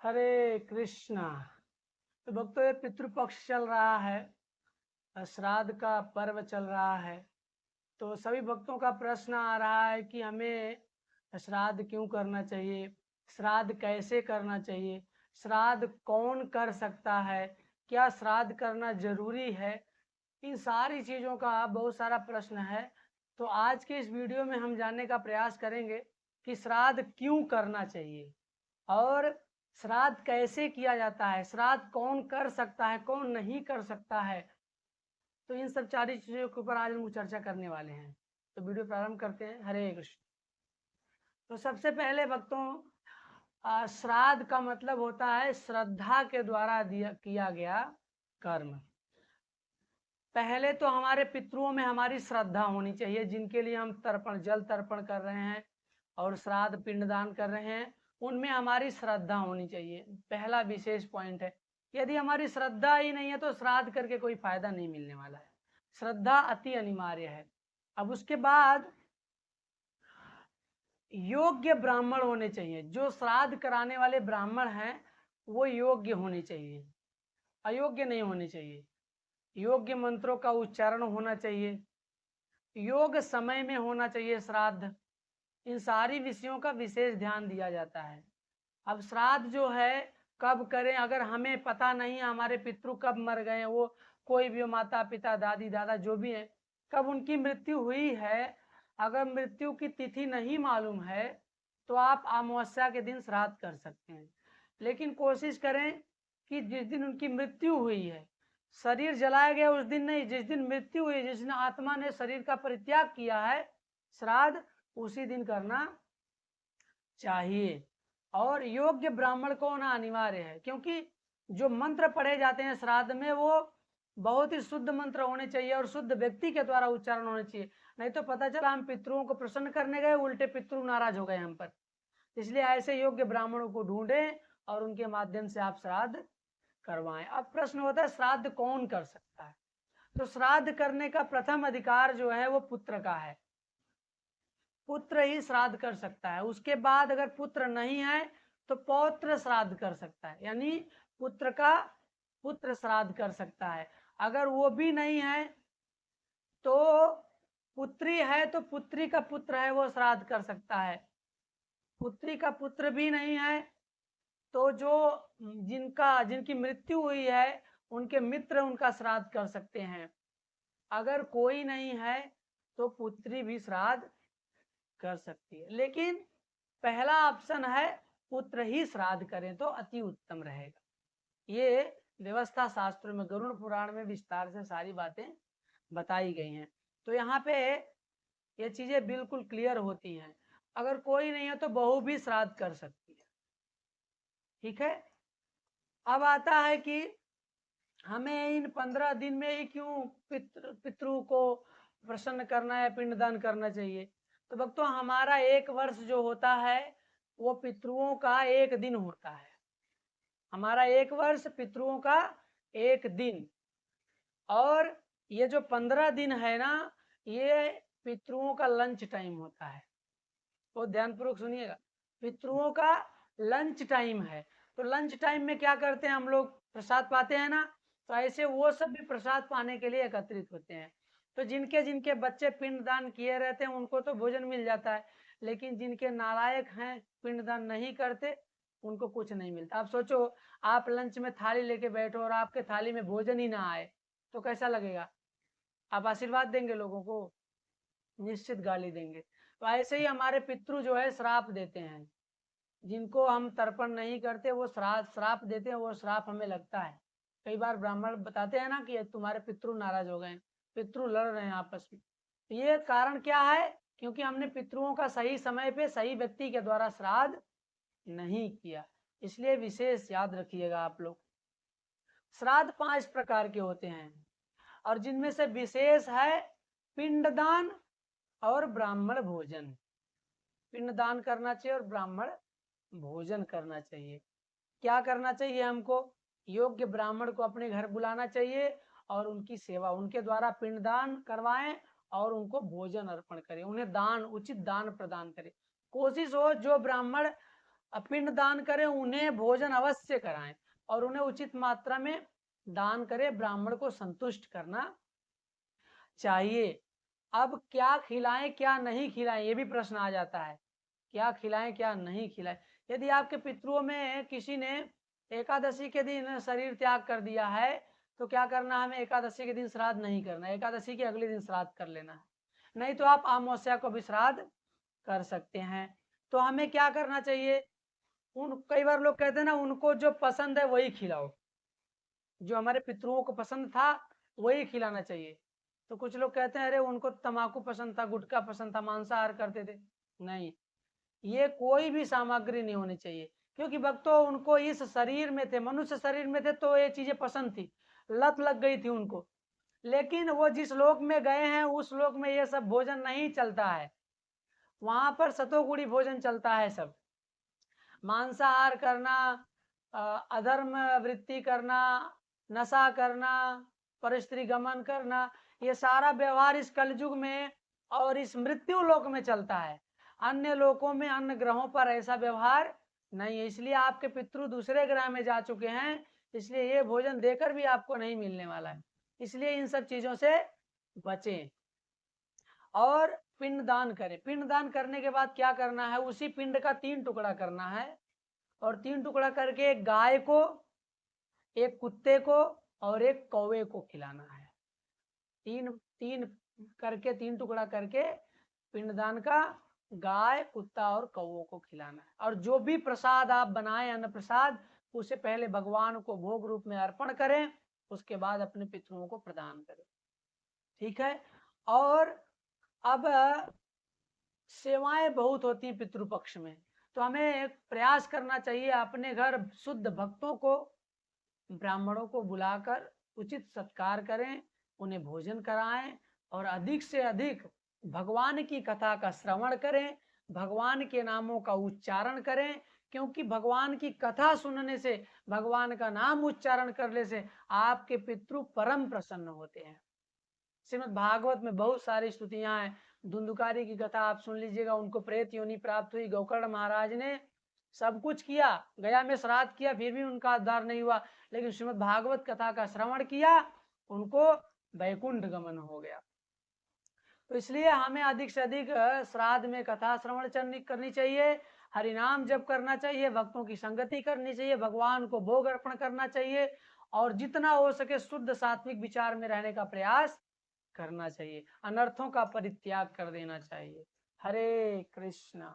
हरे कृष्णा। तो भक्तों, ये पितृपक्ष चल रहा है, श्राद्ध का पर्व चल रहा है। तो सभी भक्तों का प्रश्न आ रहा है कि हमें श्राद्ध क्यों करना चाहिए, श्राद्ध कैसे करना चाहिए, श्राद्ध कौन कर सकता है, क्या श्राद्ध करना जरूरी है। इन सारी चीज़ों का बहुत सारा प्रश्न है। तो आज के इस वीडियो में हम जानने का प्रयास करेंगे कि श्राद्ध क्यों करना चाहिए और श्राद्ध कैसे किया जाता है, श्राद्ध कौन कर सकता है, कौन नहीं कर सकता है। तो इन सब सारी चीज़ों के ऊपर आज हम चर्चा करने वाले हैं। तो वीडियो प्रारंभ करते हैं। हरे कृष्ण। तो सबसे पहले भक्तों, श्राद्ध का मतलब होता है श्रद्धा के द्वारा किया गया कर्म। पहले तो हमारे पितरों में हमारी श्रद्धा होनी चाहिए, जिनके लिए हम तर्पण जल तर्पण कर रहे हैं और श्राद्ध पिंडदान कर रहे हैं, उनमें हमारी श्रद्धा होनी चाहिए। पहला विशेष पॉइंट है। यदि हमारी श्रद्धा ही नहीं है तो श्राद्ध करके कोई फायदा नहीं मिलने वाला है। श्रद्धा अति अनिवार्य है। अब उसके बाद योग्य ब्राह्मण होने चाहिए। जो श्राद्ध कराने वाले ब्राह्मण हैं वो योग्य होने चाहिए, अयोग्य नहीं होने चाहिए। योग्य मंत्रों का उच्चारण होना चाहिए, योग समय में होना चाहिए श्राद्ध। इन सारी विषयों का विशेष ध्यान दिया जाता है। अब श्राद्ध जो है कब करें, अगर हमें पता नहीं है हमारे पितृ कब मर गए हैं, वो कोई भी हो, माता पिता दादी दादा जो भी है, कब उनकी मृत्यु हुई है, अगर मृत्यु की तिथि नहीं मालूम है तो आप अमावस्या के दिन श्राद्ध कर सकते हैं। लेकिन कोशिश करें कि जिस दिन उनकी मृत्यु हुई है, शरीर जलाया गया उस दिन नहीं, जिस दिन मृत्यु हुई, जिस दिन आत्मा ने शरीर का परित्याग किया है, श्राद्ध उसी दिन करना चाहिए। और योग्य ब्राह्मण को होना अनिवार्य है, क्योंकि जो मंत्र पढ़े जाते हैं श्राद्ध में वो बहुत ही शुद्ध मंत्र होने चाहिए और शुद्ध व्यक्ति के द्वारा उच्चारण होने चाहिए। नहीं तो पता चला हम पितरों को प्रसन्न करने गए, उल्टे पितृ नाराज हो गए हम पर। इसलिए ऐसे योग्य ब्राह्मणों को ढूंढें और उनके माध्यम से आप श्राद्ध करवाएं। अब प्रश्न होता है श्राद्ध कौन कर सकता है। तो श्राद्ध करने का प्रथम अधिकार जो है वो पुत्र का है। पुत्र ही श्राद्ध कर सकता है। उसके बाद अगर पुत्र नहीं है तो पौत्र श्राद्ध कर सकता है, यानी पुत्र का पुत्र श्राद्ध कर सकता है। अगर वो भी नहीं है तो पुत्री है तो पुत्री का पुत्र है वो श्राद्ध कर सकता है। पुत्री का पुत्र भी नहीं है तो जो जिनकी मृत्यु हुई है उनके मित्र उनका श्राद्ध कर सकते हैं। अगर कोई नहीं है तो पुत्री भी श्राद्ध कर सकती है। लेकिन पहला ऑप्शन है पुत्र ही श्राद्ध करें तो अति उत्तम रहेगा। ये व्यवस्था शास्त्र में गरुड़ पुराण में विस्तार से सारी बातें बताई गई हैं। तो यहाँ पे ये चीजें बिल्कुल क्लियर होती हैं। अगर कोई नहीं है तो बहू भी श्राद्ध कर सकती है। ठीक है। अब आता है कि हमें इन 15 दिन में ही क्यों पितृ को प्रसन्न करना है, पिंडदान करना चाहिए। तो भक्तों, हमारा एक वर्ष जो होता है वो पितृओं का एक दिन होता है। हमारा एक वर्ष पितृओं का एक दिन। और ये जो 15 दिन है ना, ये पितृओं का लंच टाइम होता है। तो ध्यानपूर्वक सुनिएगा, पितृओं का लंच टाइम है। तो लंच टाइम में क्या करते हैं हम लोग, प्रसाद पाते हैं ना। तो ऐसे वो सब भी प्रसाद पाने के लिए एकत्रित होते हैं। तो जिनके जिनके बच्चे पिंडदान किए रहते हैं उनको तो भोजन मिल जाता है, लेकिन जिनके नालायक हैं पिंडदान नहीं करते उनको कुछ नहीं मिलता। आप सोचो, आप लंच में थाली लेके बैठो और आपके थाली में भोजन ही ना आए तो कैसा लगेगा। आप आशीर्वाद देंगे लोगों को? निश्चित गाली देंगे। तो ऐसे ही हमारे पितृ जो है श्राप देते हैं। जिनको हम तर्पण नहीं करते वो श्राप देते हैं, वो श्राप हमें लगता है। कई बार ब्राह्मण बताते हैं ना कि तुम्हारे पितृ नाराज हो गए, पितृ लड़ रहे हैं आपस में। तो ये कारण क्या है, क्योंकि हमने पितृओं का सही समय पे सही व्यक्ति के द्वारा श्राद्ध नहीं किया। इसलिए विशेष याद रखिएगा आप लोग। श्राद्ध 5 प्रकार के होते हैं और जिनमें से विशेष है पिंडदान और ब्राह्मण भोजन। पिंडदान करना चाहिए और ब्राह्मण भोजन करना चाहिए। क्या करना चाहिए हमको, योग्य ब्राह्मण को अपने घर बुलाना चाहिए और उनकी सेवा, उनके द्वारा पिंडदान करवाएं और उनको भोजन अर्पण करें, उन्हें दान, उचित दान प्रदान करें। कोशिश हो जो ब्राह्मण अब पिंड दान करें, उन्हें भोजन अवश्य कराएं और उन्हें उचित मात्रा में दान करें, ब्राह्मण को संतुष्ट करना चाहिए। अब क्या खिलाएं क्या नहीं खिलाएं, ये भी प्रश्न आ जाता है, क्या खिलाएं क्या नहीं खिलाएं। यदि आपके पितरों में किसी ने एकादशी के दिन शरीर त्याग कर दिया है तो क्या करना, हमें एकादशी के दिन श्राद्ध नहीं करना, एकादशी के अगले दिन श्राद्ध कर लेना है। नहीं तो आप अमावस्या को भी श्राद्ध कर सकते हैं। तो हमें क्या करना चाहिए, कई बार लोग कहते हैं ना, उनको जो पसंद है वही खिलाओ, जो हमारे पितरों को पसंद था वही खिलाना चाहिए। तो कुछ लोग कहते हैं अरे उनको तंबाकू पसंद था, गुटखा पसंद था, मांसाहार करते थे। नहीं, ये कोई भी सामग्री नहीं होनी चाहिए, क्योंकि भक्तों उनको इस शरीर में थे, मनुष्य शरीर में थे तो ये चीजें पसंद थी, लत लग गई थी उनको। लेकिन वो जिस लोक में गए हैं उस लोक में ये सब भोजन नहीं चलता है, वहां पर सतोगुणी भोजन चलता है। सब मांसाहार करना, अधर्म वृत्ति करना, नशा करना, परस्त्री गमन करना, ये सारा व्यवहार इस कलयुग में और इस मृत्यु लोक में चलता है। अन्य लोकों में, अन्य ग्रहों पर ऐसा व्यवहार नहीं है। इसलिए आपके पितृ दूसरे ग्रह में जा चुके हैं, इसलिए ये भोजन देकर भी आपको नहीं मिलने वाला है। इसलिए इन सब चीजों से बचें और पिंड दान करें। पिंड दान करने के बाद क्या करना है, उसी पिंड का 3 टुकड़ा करना है और 3 टुकड़ा करके एक गाय को, एक कुत्ते को और एक कौवे को खिलाना है। तीन तीन करके, 3 टुकड़ा करके पिंडदान का गाय, कुत्ता और कौवों को खिलाना है। और जो भी प्रसाद आप बनाएं, अन्न प्रसाद, उसे पहले भगवान को भोग रूप में अर्पण करें, उसके बाद अपने पितरों को प्रदान करें। ठीक है। और अब सेवाएं बहुत होती हैं पितृपक्ष में, तो हमें प्रयास करना चाहिए अपने घर शुद्ध भक्तों को, ब्राह्मणों को बुलाकर उचित सत्कार करें, उन्हें भोजन कराएं और अधिक से अधिक भगवान की कथा का श्रवण करें, भगवान के नामों का उच्चारण करें, क्योंकि भगवान की कथा सुनने से, भगवान का नाम उच्चारण करने से आपके पितृ परम प्रसन्न होते हैं। श्रीमद् भागवत में बहुत सारी स्तुतियां हैं। धुंधुकारी की कथा आप सुन लीजिएगा, उनको प्रेत योनि प्राप्त हुई, गोकर्ण महाराज ने सब कुछ किया, गया में श्राद्ध किया, फिर भी उनका उद्धार नहीं हुआ, लेकिन श्रीमद् भागवत कथा का श्रवण किया, उनको वैकुंठ गमन हो गया। तो इसलिए हमें अधिक से अधिक श्राद्ध में कथा श्रवण करनी चाहिए, हरिनाम जप करना चाहिए, भक्तों की संगति करनी चाहिए, भगवान को भोग अर्पण करना चाहिए और जितना हो सके शुद्ध सात्विक विचार में रहने का प्रयास करना चाहिए, अनर्थों का परित्याग कर देना चाहिए। हरे कृष्णा।